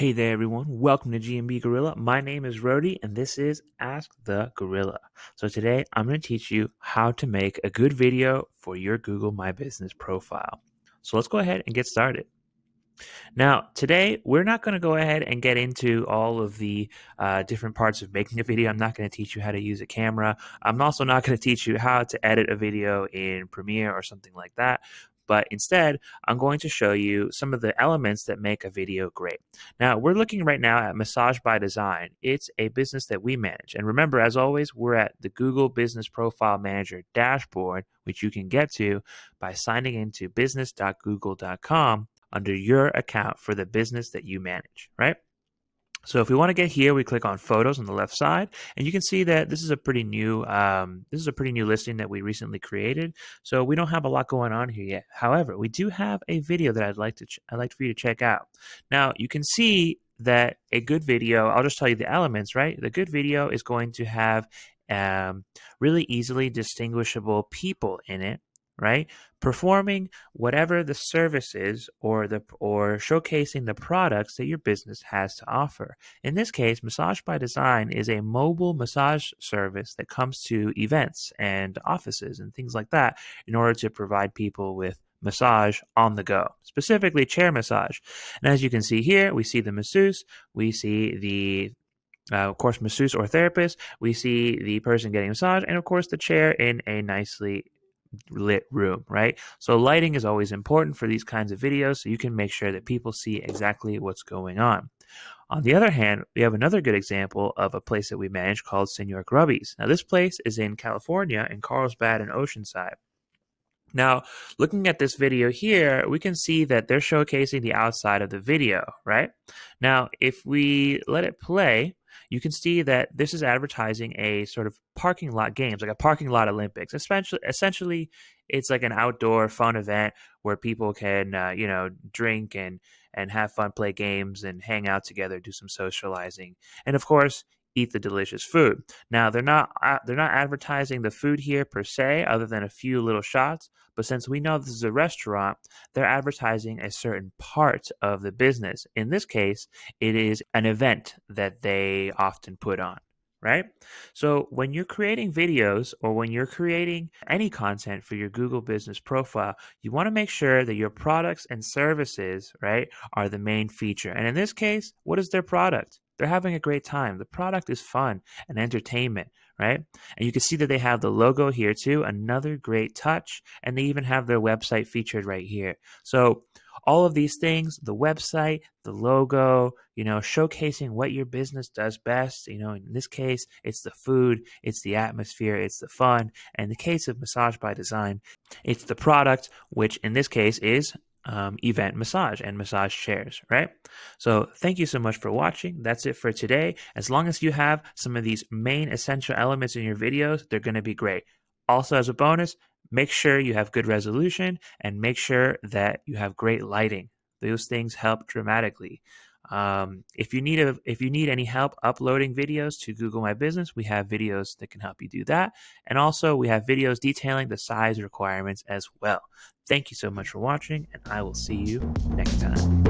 Hey there, everyone. Welcome to G&B Gorilla. My name is Rody, and this is Ask the Gorilla. So today, I'm going to teach you how to make a good video for your Google My Business profile. So let's go ahead and get started. Now, today, we're not going to go ahead and get into all of the different parts of making a video. I'm not going to teach you how to use a camera. I'm also not going to teach you how to edit a video in Premiere or something like that. But instead, I'm going to show you some of the elements that make a video great. Now, we're looking right now at Massage by Design. It's a business that we manage. And remember, as always, we're at the Google Business Profile Manager dashboard, which you can get to by signing into business.google.com under your account for the business that you manage, right? So if we want to get here, we click on Photos on the left side, and you can see that this is a pretty new listing that we recently created. So we don't have a lot going on here yet. However, we do have a video that I'd like for you to check out. Now you can see that a good video, I'll just tell you the elements, right? The good video is going to have really easily distinguishable people in it, right? Performing whatever the service is or showcasing the products that your business has to offer. In this case, Massage by Design is a mobile massage service that comes to events and offices and things like that in order to provide people with massage on the go, specifically chair massage. And as you can see here, we see the masseuse, we see the of course, masseuse or therapist, we see the person getting massage, and of course the chair in a nicely lit room, right? So lighting is always important for these kinds of videos, so you can make sure that people see exactly what's going on. On the other hand, we have another good example of a place that we manage called Señor Grubby's. Now, this place is in California, in Carlsbad and Oceanside. Now, looking at this video here, we can see that they're showcasing the outside of the video, right? Now, if we let it play, you can see that this is advertising a sort of parking lot games, like a parking lot Olympics. Essentially, it's like an outdoor fun event where people can, drink and have fun, play games, and hang out together, do some socializing, and of course, eat the delicious food. Now, they're not advertising the food here per se, other than a few little shots. But since we know this is a restaurant, they're advertising a certain part of the business. In this case, it is an event that they often put on, right? So when you're creating videos or when you're creating any content for your Google Business Profile, you want to make sure that your products and services, right, are the main feature. And in this case, what is their product? They're having a great time. The product is fun and entertainment, right? And you can see that they have the logo here too, another great touch, and they even have their website featured right here. So all of these things, the website, the logo, showcasing what your business does best. In this case, it's the food, it's the atmosphere, it's the fun. And in the case of Massage by Design, it's the product, which in this case is event massage and massage chairs, right? So thank you so much for watching. That's it for today. As long as you have some of these main essential elements in your videos, they're going to be great. Also, as a bonus, make sure you have good resolution and make sure that you have great lighting. Those things help dramatically. If you need any help uploading videos to Google My Business, we have videos that can help you do that. And also we have videos detailing the size requirements as well. Thank you so much for watching, and I will see you next time.